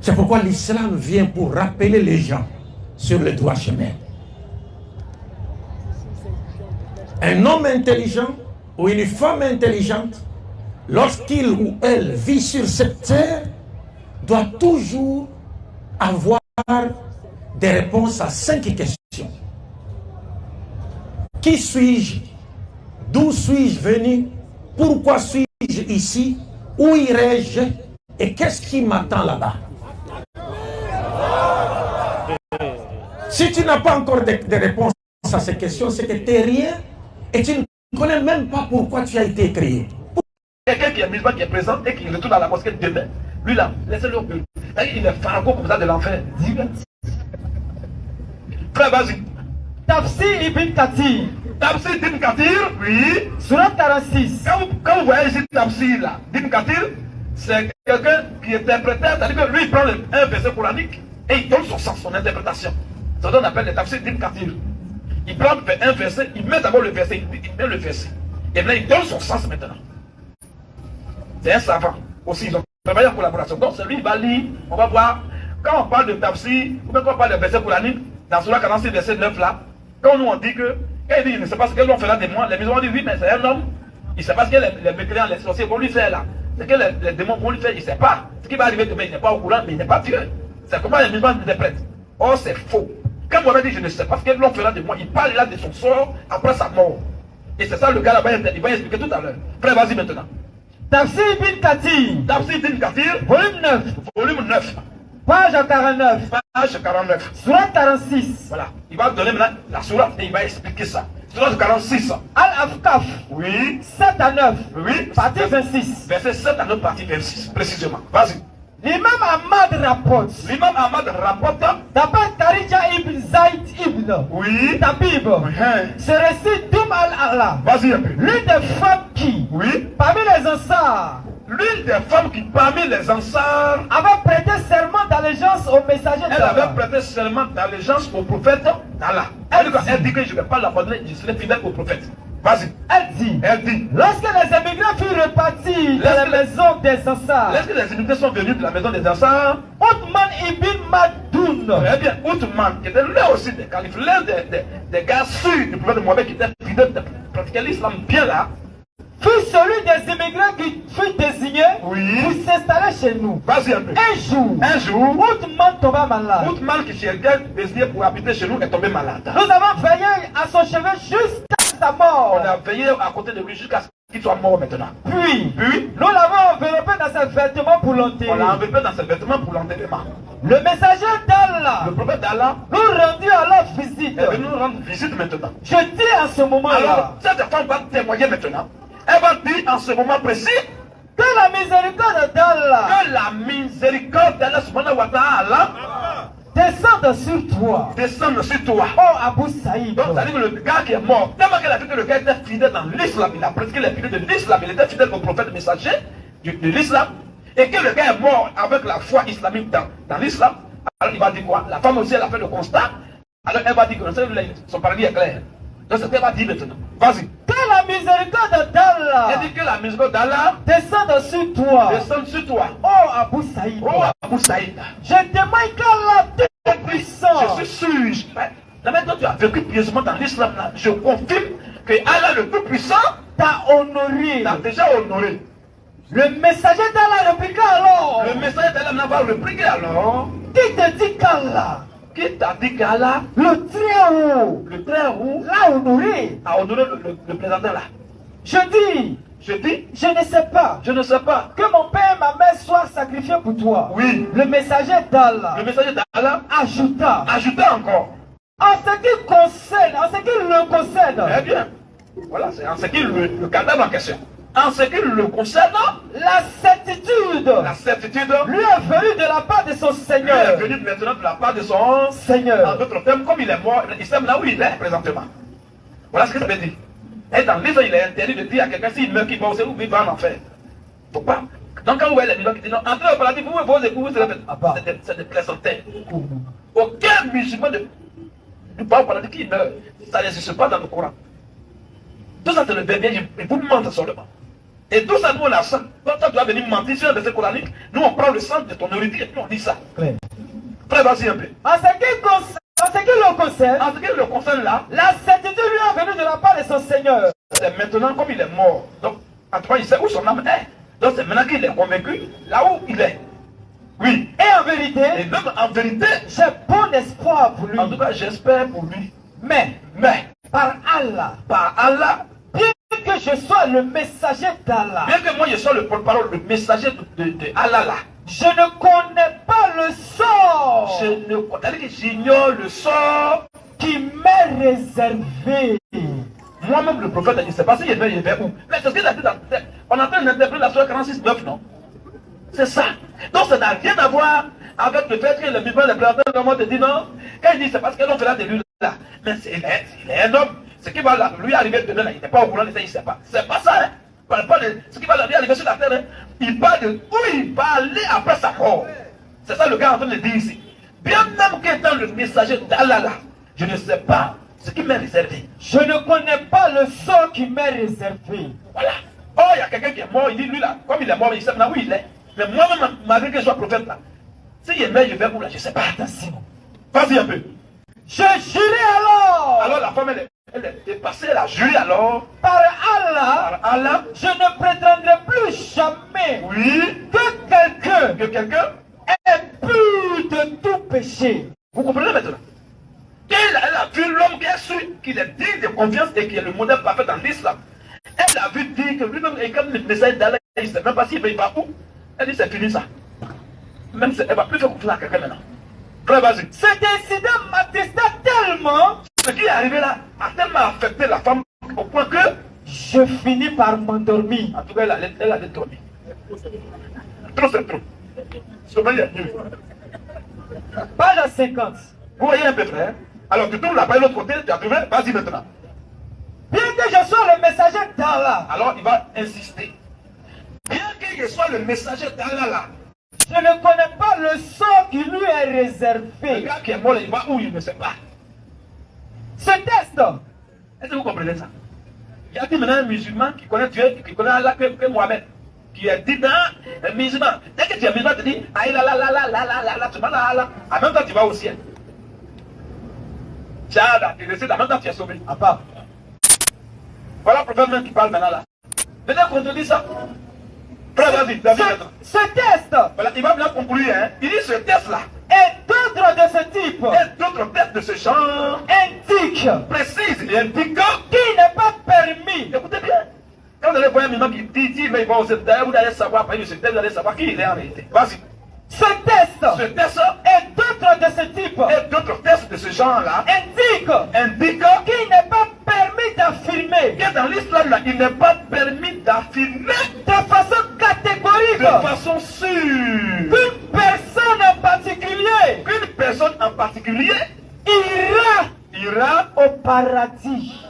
C'est pourquoi l'islam vient pour rappeler les gens sur le droit chemin. Un homme intelligent ou une femme intelligente, lorsqu'il ou elle vit sur cette terre, doit toujours avoir des réponses à 5 questions. Qui suis-je? D'où suis-je venu? Pourquoi suis-je ici? Où irai-je? Et qu'est-ce qui m'attend là-bas? Si tu n'as pas encore de réponses à ces questions, c'est que tu n'es rien et tu ne connais même pas pourquoi tu as été créé. Quelqu'un qui est musulman, qui est présent et qui retourne à la mosquée demain, lui là, laissez-le au bureau. Il est fargo comme ça de l'enfer. Frère, vas-y. Tafsir Ibn Kathir. Tafsir Ibn Kathir, oui. Surat 46. Quand vous voyez ici Tafsir là, Ibn Kathir, c'est quelqu'un qui est interpréteur, c'est-à-dire que lui il prend un verset coranique et il donne son sens, son interprétation. C'est ce qu'on appelle le Tafsir Ibn Kathir. Il prend un verset, il met d'abord le verset, il met le verset. Et là il donne son sens maintenant. C'est un savant aussi, ils ont travaillé en collaboration. Donc celui il va lire, on va voir, quand on parle de Tafsir, ou même quand on parle de verset coranique, dans Surah 46, verset 9 là, quand nous on dit que, quand il dit, il ne sait pas ce que l'on fera des mois, les musulmans disent oui, mais c'est un homme, il ne sait pas ce que les mécréants, les sorciers vont lui faire là. Ce que les démons vont lui faire, il ne sait pas. Ce qui va arriver demain, il n'est pas au courant, mais il n'est pas Dieu. C'est comment les musulmans interprètent. Or, c'est faux. Quand Mohamed dit je ne sais pas ce que l'on fera de moi, il parle là de son sort après sa mort. Et c'est ça le gars là-bas, il va expliquer tout à l'heure. Frère, vas-y maintenant. Tafsir Ibn Kathir. Tafsir Ibn Kathir, Volume 9. volume 9. Page 49. Page 49. Surat 46. Voilà. Il va donner maintenant la sourate et il va expliquer ça. Sourate 46. Al-Afkaf. Oui. 7 à 9. Oui. Partie 26. Verset 7 à 9, partie 26. Précisément. Vas-y. L'imam Ahmad rapporte. L'imam Ahmad rapporte. D'après Kharija ibn Zayd ibn Oui. Tabib. Ce récit d'Oum al-Allah. Vas-y un peu. L'une des femmes qui, Oui. parmi les Ansars, L'une des femmes qui, parmi les Ansars, avait prêté serment d'allégeance au messager elle d'Allah. avait prêté serment d'allégeance au prophète d'Allah. Elle dit que je ne vais pas l'abandonner, je serai fidèle au prophète. Vas-y. Elle dit, lorsque les émigrés furent repartis dans la maison des Ansars, lorsque les immigrés sont venus de la maison des Ansars, Othman ibn Madoun, eh bien, Othman, qui était l'un aussi des califes, l'un des gars sûrs du prophète Mohammed qui était fidèle de pratiquer l'islam bien là, fut celui des immigrés qui fut désigné pour s'installer chez nous. Vas-y un peu. Un jour, Othman tomba malade. Othman qui cherchait désigné pour habiter chez nous est tombé malade. Nous avons veillé à son chevet jusqu'à sa mort. On a veillé à côté de lui jusqu'à ce qu'il soit mort maintenant. Puis, nous l'avons enveloppé dans ses vêtements pour l'enterrer. On l'a enveloppé dans ses vêtements pour l'enterrement. Le messager d'Allah, le prophète d'Allah, nous rendit alors visite. Elle veut nous rendre visite maintenant. Je dis en ce moment-là. Alors, cette femme va témoigner maintenant. Elle va dire en ce moment précis que la miséricorde d'Allah, subhanahu wa ta'ala, descende sur toi. Descende sur toi. Oh Abu Saïd. Donc, ça veut dire que le gars qui est mort, tellement qu'elle a vu que le gars était fidèle dans l'islam, il a pratiqué les piliers de l'islam, il était fidèle au prophète messager de l'islam, et que le gars est mort avec la foi islamique dans l'islam, alors il va dire quoi? La femme aussi, elle a fait le constat, alors elle va dire que son paradis est clair. Donc, c'est ce qu'elle va dire maintenant. Vas-y. Que la miséricorde d'Allah, elle dit que la miséricorde d'Allah descende sur toi. Descende sur toi. Oh Abu Saïd. Oh Abu Saïd. Je témoigne qu'Allah est puissant. Je suis sûr. La maintenant tu as vécu pieusement dans l'islam, je confirme que Allah le plus puissant t'a honoré. T'a déjà honoré. Le messager d'Allah répliqua alors. Le messager d'Allah va répliquer alors. Qui te dit qu'Allah? Qui t'a dit qu'Allah, le Très-Haut, l'a honoré, a honoré le présentant là? Je dis, je ne sais pas, que mon père et ma mère soient sacrifiés pour toi. Oui. Le messager d'Allah, ajouta encore. En ce qui concerne, en ce qui le concerne. Eh bien, voilà, c'est en ce qui le cadavre en question. En ce qui le concerne, la certitude lui est venue de la part de son Seigneur. Lui est venue maintenant de la part de son Seigneur. En d'autres termes, comme il est mort, il sait là où il est présentement. Voilà ce que ça veut dire. Et dans l'Israël, il est interdit de dire à quelqu'un s'il meurt, qu'il va aussi vivre en enfer. Faut pas. Donc quand vous voyez les musulmans qui disent non, entrez au paradis, vous vos époux, c'est des plaisanteries. Aucun musulman du paradis qui meurt, ça n'existe pas dans le Coran. Tout ça, c'est le verbiage, il vous ment seulement. Et tout ça, nous on a ça. Quand toi tu vas venir mentir sur un verset coranique, nous on prend le sang de ton nourriture et puis on dit ça. Frère, vas-y un peu. En ce qui le concerne, En ce qui le concerne là, la certitude lui est venue de la part de son Seigneur. c'est maintenant comme il est mort. Donc, en tout cas, il sait où son âme est. Donc, c'est maintenant qu'il est convaincu, là où il est. Oui. Et en vérité, Et même en vérité, j'ai bon espoir pour lui. en tout cas, j'espère pour lui. Mais, par Allah, bien que je sois le messager d'Allah, bien que moi je sois le porte-parole, le messager de Allah là, je ne connais pas le sort j'ignore le sort qui m'est réservé. moi-même le prophète a dit, c'est pas si il est où. Mais c'est ce qu'il a dit on est en train d'interpréter la sourate 46:9, non? C'est ça. Donc ça n'a rien à voir avec le fait que le musulman, le présentant de monde dit non. Quand il dit c'est parce que l'on fera de lui là. Mais il est un homme. Ce qui va lui arriver demain là, il n'est pas au courant de ça, il ne sait pas. C'est pas ça, hein. Il parle pas de ce qui va lui arriver sur la terre, hein. Il parle de où il va aller après sa mort. C'est ça le gars est en train de dire ici. Bien même qu'étant le messager d'Allah là, je ne sais pas ce qui m'est réservé. Je ne connais pas le sort qui m'est réservé. Voilà. Oh, il y a quelqu'un qui est mort, il dit lui là, comme il est mort, il sait maintenant où il est. Mais moi-même, malgré que je sois prophète là, s'il est mort, je vais où là, je ne sais pas. Attention. Vas-y un peu. Je jurai alors. Alors la femme, elle est dépassée, elle a juré alors. Par Allah, Par Allah, je ne prétendrai plus jamais oui, que que quelqu'un, est pur de tout péché. vous comprenez maintenant? Elle a vu l'homme qui a su qu'il est digne de confiance et qui est le modèle parfait dans l'islam. Elle a vu dire que lui-même est comme le message d'Allah, il ne sait même pas s'il va où. Elle dit c'est fini ça. Même elle ne va plus faire confiance à quelqu'un maintenant. Frère, vas-y. Cet incident m'attesta tellement. Ce qui est arrivé là a tellement affecté la femme au point que je finis par m'endormir. En tout cas, elle a dormi. Trop c'est trop. Sommeil est mieux. Page 50. Vous voyez un peu, frère? Alors tu tournes là-bas de l'autre côté, tu as trouvé, vas-y maintenant. Bien que je sois le messager d'Allah. Alors il va insister. Bien que je sois le messager d'Allah là. Je ne connais pas le sort qui lui est Le réservé. gars qui est mort, il va où il ne sait pas. Ce test, Est-ce que vous comprenez ça? Il y a dit maintenant un musulman qui connaît Dieu, qui connaît Allah que Mohamed, qui est dit dans un musulman. Dès que tu es musulman, tu dis aïe la la la la la la la la, tu vas là là. En même temps, tu vas au ciel. Tchada, tu décides, en même temps, tu es sauvé. à part. Voilà le prophète même qui parle maintenant là. Maintenant qu'on te dit ça. Frère, vas-y, David, maintenant. Ce test Voilà, il va bien conclure, hein. Il dit ce test là. et d'autres de ce type Et d'autres tests de ce genre indiquent précise et indique qu'il n'est pas permis. écoutez bien. Quand vous allez voir un musulman qui dit, mais bon, vous allez savoir, après ce test, vous allez savoir qui il est en réalité. Vas-y. Ce test Ce test et d'autres de ce type et d'autres tests de ce genre-là indiquent indiquent qu'il n'est pas permis d'affirmer que dans l'islam, là, il n'est pas permis d'affirmer de façon catégorique de façon sûre qu'une personne en particulier qu'une personne en particulier ira au paradis.